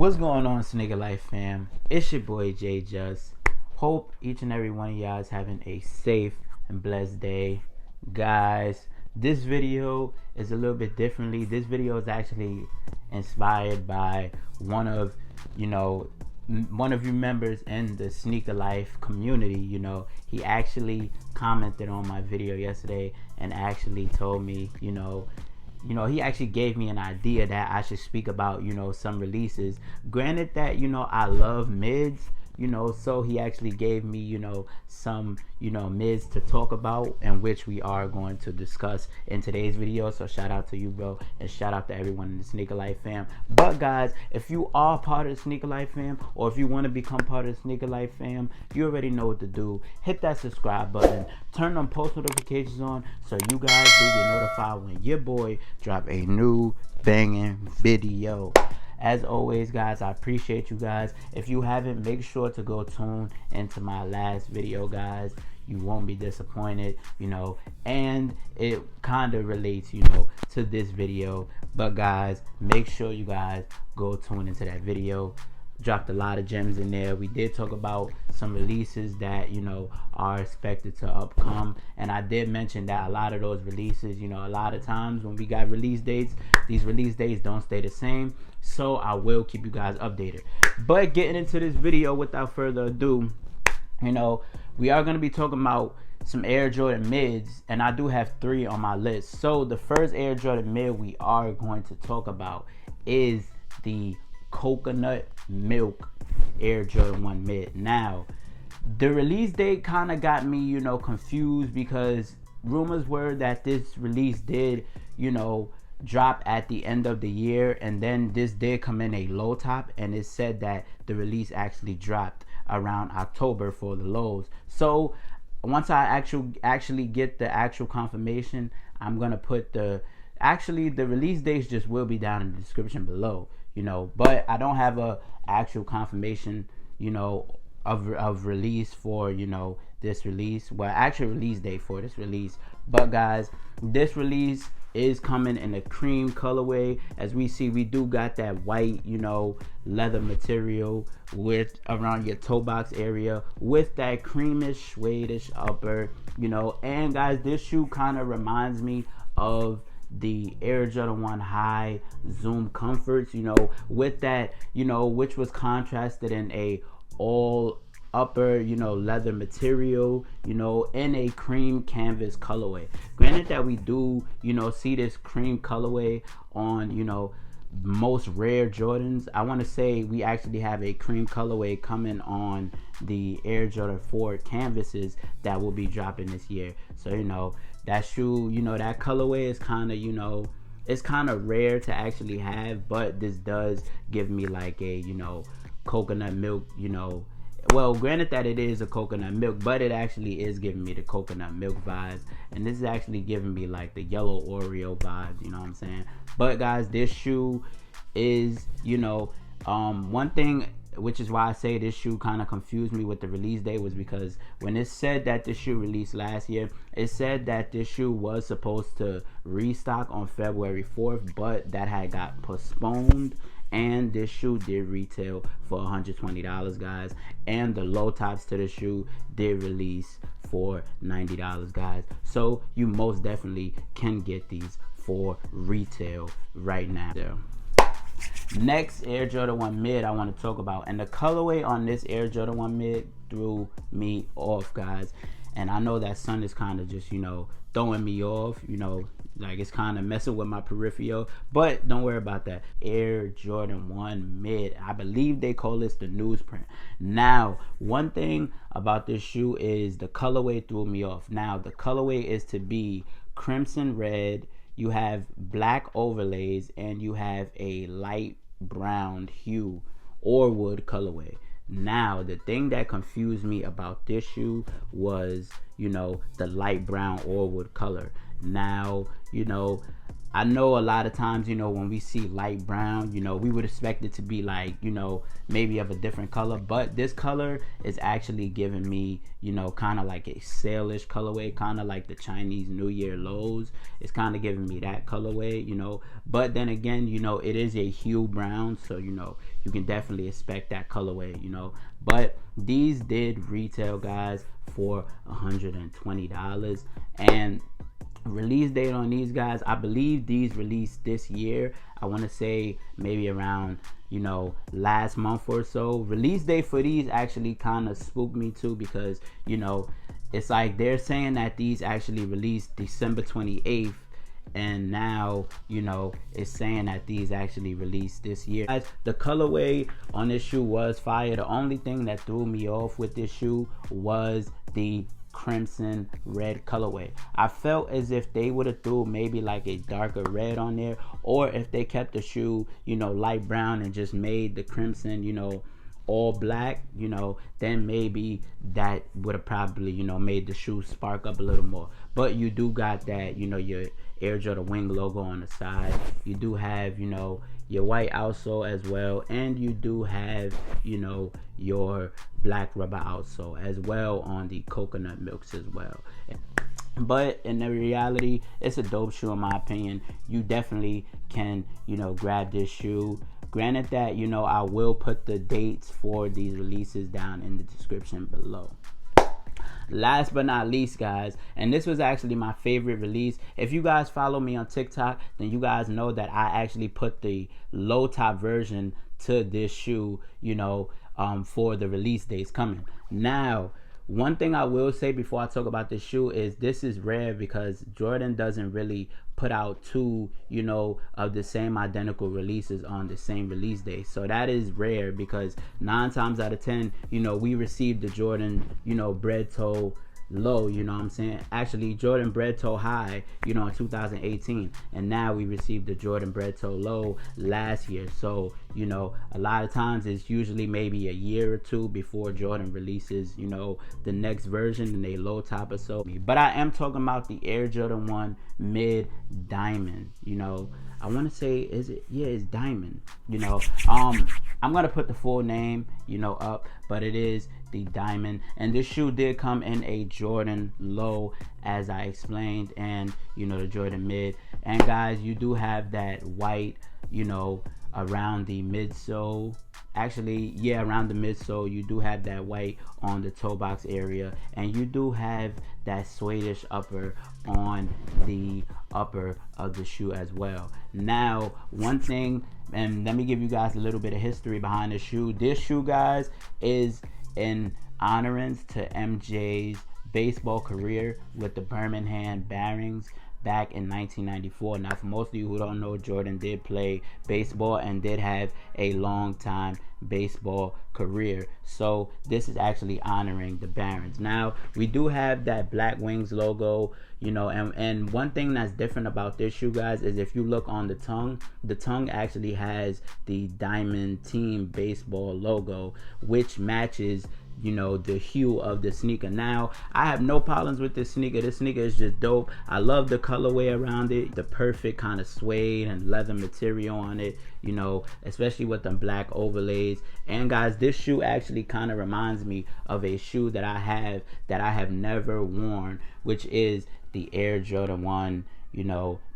What's going on, Sneaker Life fam? It's your boy J-Jus. Hope each and every one of y'all is having a safe and blessed day. Guys, this video is a little bit differently. This video is actually inspired by one of you members in the Sneaker Life community. He actually commented on my video yesterday and actually told me, he actually gave me an idea that I should speak about, some releases. Granted that, I love mids, so he actually gave me, some, mids to talk about, and which we are going to discuss in today's video. So shout out to you, bro, and shout out to everyone in the Sneaker Life fam. But guys, if you are part of the Sneaker Life fam, or if you want to become part of the Sneaker Life fam, you already know what to do. Hit that subscribe button, turn on post notifications on, so you guys do get notified when your boy drop a new banging video. As always, guys, I appreciate you guys. If you haven't, make sure to go tune into my last video, guys. You won't be disappointed, and it kind of relates, to this video. But guys, make sure you guys go tune into that video. Dropped a lot of gems in there. We did talk about some releases that are expected to upcome, and I did mention that a lot of those releases, a lot of times when we got release dates, these release dates don't stay the same. So I will keep you guys updated. But getting into this video without further ado, we are going to be talking about some Air Jordan mids, and I do have 3 on my list. So the first Air Jordan mid we are going to talk about is the coconut milk Air Jordan 1 mid. Now, the release date kind of got me, confused, because rumors were that this release did, drop at the end of the year, and then this did come in a low top, and it said that the release actually dropped around October for the lows. So once I actually get the actual confirmation, I'm gonna put the release dates just will be down in the description below, but I don't have a actual confirmation, of release for this release, well, actual release date for this release. But guys, this release is coming in a cream colorway. As we see, we do got that white leather material with around your toe box area, with that creamish suede-ish upper, and guys, this shoe kind of reminds me of the Air Jordan 1 High Zoom Comforts, with that, which was contrasted in a all upper leather material, in a cream canvas colorway. Granted that we do see this cream colorway on most rare Jordans. I want to say we actually have a cream colorway coming on the Air Jordan 4 canvases that will be dropping this year. So that shoe, that colorway is kind of it's kind of rare to actually have, but this does give me like a coconut milk, well, granted that it is a coconut milk, but it actually is giving me the coconut milk vibes, and this is actually giving me like the yellow Oreo vibes, you know what I'm saying? But guys, this shoe is, one thing, which is why I say this shoe kind of confused me with the release date, was because when it said that this shoe released last year, it said that this shoe was supposed to restock on February 4th, but that had got postponed. And this shoe did retail for $120, guys, and the low tops to the shoe did release for $90, guys. So you most definitely can get these for retail right now. Next Air Jordan 1 mid I want to talk about, and the colorway on this Air Jordan 1 mid threw me off, guys. And I know that sun is kind of just throwing me off, like it's kind of messing with my peripheral, but don't worry about that. Air Jordan 1 mid, I believe they call this the newsprint. Now, one thing about this shoe is the colorway threw me off. Now, the colorway is to be crimson red, you have black overlays, and you have a light brown hue or wood colorway. Now, the thing that confused me about this shoe was, the light brown or wood color. Now, I know a lot of times, when we see light brown, we would expect it to be like, maybe of a different color, but this color is actually giving me, kind of like a sailish colorway, kind of like the Chinese New Year lows. It's kind of giving me that colorway, but then again, it is a hue brown, so you can definitely expect that colorway, but these did retail, guys, for $120. And release date on these, guys, I believe these released this year. I want to say maybe around last month or so. Release date for these actually kind of spooked me too, because it's like they're saying that these actually released December 28th, and now it's saying that these actually released this year. Guys, the colorway on this shoe was fire. The only thing that threw me off with this shoe was the crimson red colorway. I felt as if they would have threw maybe like a darker red on there, or if they kept the shoe light brown and just made the crimson all black, then maybe that would have probably made the shoe spark up a little more. But you do got that your Air Jordan wing logo on the side. You do have your white outsole as well, and you do have your black rubber outsole as well on the coconut milks as well. But in the reality, it's a dope shoe in my opinion. You definitely can grab this shoe. Granted that I will put the dates for these releases down in the description below. Last but not least, guys, and this was actually my favorite release. If you guys follow me on TikTok, then you guys know that I actually put the low top version to this shoe for the release dates coming. Now, one thing I will say before I talk about this shoe is this is rare, because Jordan doesn't really put out two of the same identical releases on the same release day. So that is rare, because 9 times out of 10 we received the Jordan bread toe low, what I'm saying, actually Jordan bread toe high in 2018, and now we received the Jordan bread toe low last year. So a lot of times it's usually maybe a year or two before Jordan releases the next version in a low top or so. But I am talking about the Air Jordan 1 mid diamond. I want to say, it's diamond. I'm gonna put the full name up, but it is the diamond, and this shoe did come in a Jordan low, as I explained, and the Jordan mid. And guys, you do have that white around the midsole. Actually, yeah, around the midsole you do have that white on the toe box area, and you do have that suede-ish upper on the upper of the shoe as well. Now, one thing, and let me give you guys a little bit of history behind the shoe. This shoe, guys, is in honorance to MJ's baseball career with the Birmingham Barons back in 1994. Now, for most of you who don't know, Jordan did play baseball and did have a long time baseball career. So this is actually honoring the Barons. Now, we do have that Black Wings logo, and one thing that's different about this shoe, guys, is if you look on the tongue actually has the Diamond Team baseball logo, which matches the hue of the sneaker. Now, I have no problems with this sneaker. This sneaker is just dope. I love the colorway around it, the perfect kind of suede and leather material on it, especially with the black overlays. And guys, this shoe actually kind of reminds me of a shoe that I have never worn, which is the Air Jordan 1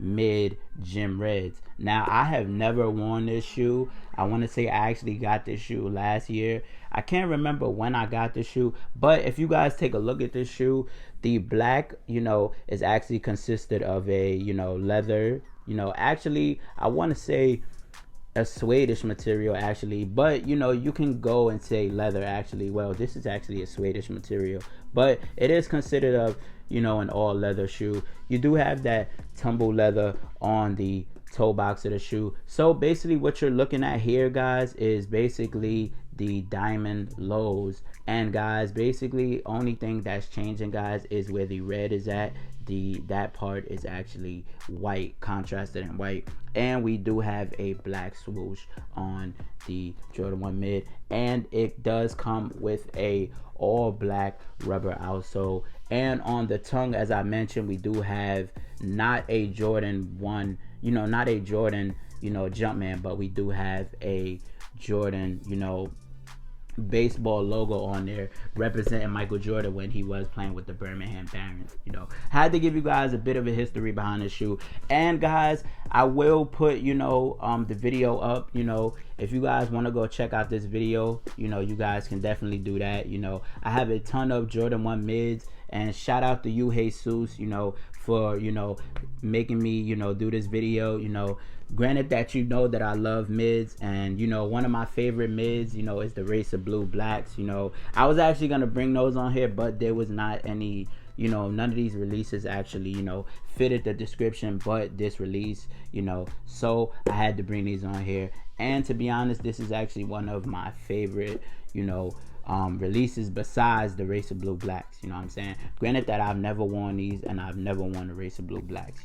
mid gym reds. Now, I have never worn this shoe. I want to say I actually got this shoe last year. I can't remember when I got this shoe, but if you guys take a look at this shoe, the black is actually consisted of a leather, actually I want to say a suede-ish material actually, but you can go and say leather actually. Well, this is actually a suede-ish material, but it is considered of an all leather shoe. You do have that tumble leather on the toe box of the shoe. So basically what you're looking at here, guys, is basically the diamond lows. And guys, basically only thing that's changing, guys, is where the red is at. That part is actually white, contrasted in white, and we do have a black swoosh on the Jordan 1 mid, and it does come with a all black rubber outsole. And on the tongue, as I mentioned, we do have not a Jordan 1 not a Jordan, Jumpman, but we do have a Jordan, baseball logo on there representing Michael Jordan when he was playing with the Birmingham Barons. Had to give you guys a bit of a history behind the shoe. And guys, I will put the video up. If you guys want to go check out this video, you guys can definitely do that. I have a ton of Jordan 1 mids, and shout out to you, Jesus, for making me do this video. Granted that that I love mids, and one of my favorite mids is the Racer Blue Blacks. I was actually gonna bring those on here, but there was not any, none of these releases actually fitted the description but this release, so I had to bring these on here. And to be honest, this is actually one of my favorite releases besides the Racer Blue Blacks. You know what I'm saying? Granted that I've never worn these, and I've never worn the Racer Blue Blacks,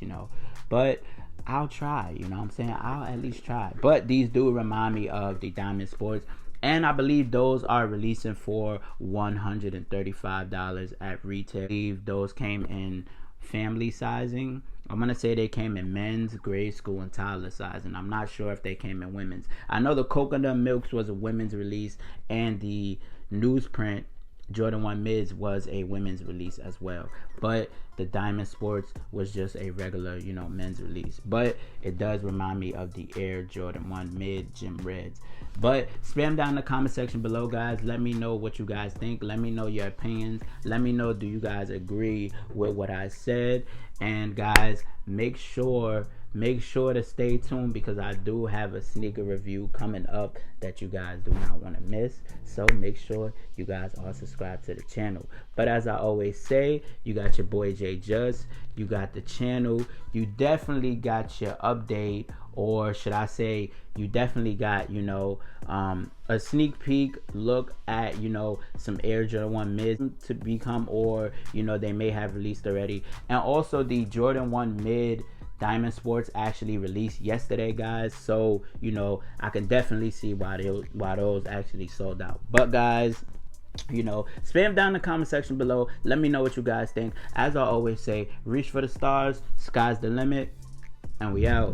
but I'll try. You know what I'm saying? I'll at least try. But these do remind me of the Diamond Sports, and I believe those are releasing for $135 at retail. I believe those came in family sizing. I'm gonna say they came in men's, grade school, and toddler sizing. I'm not sure if they came in women's. I know the Coconut Milks was a women's release, and the newsprint Jordan 1 mids was a women's release as well, but the Diamond Sports was just a regular men's release. But it does remind me of the Air Jordan 1 mid gym reds. But spam down in the comment section below, guys. Let me know what you guys think. Let me know your opinions. Let me know, do you guys agree with what I said? And guys, make sure to stay tuned, because I do have a sneaker review coming up that you guys do not want to miss. So make sure you guys are subscribed to the channel. But as I always say, you got your boy J-Jus, you got the channel, you definitely got your update, or should I say you definitely got a sneak peek look at some Air Jordan 1 mids to become, or they may have released already. And also the Jordan 1 mid Diamond Sports actually released yesterday, guys, so I can definitely see why those actually sold out. But guys, spam down in the comment section below. Let me know what you guys think. As I always say, reach for the stars, sky's the limit, and we out.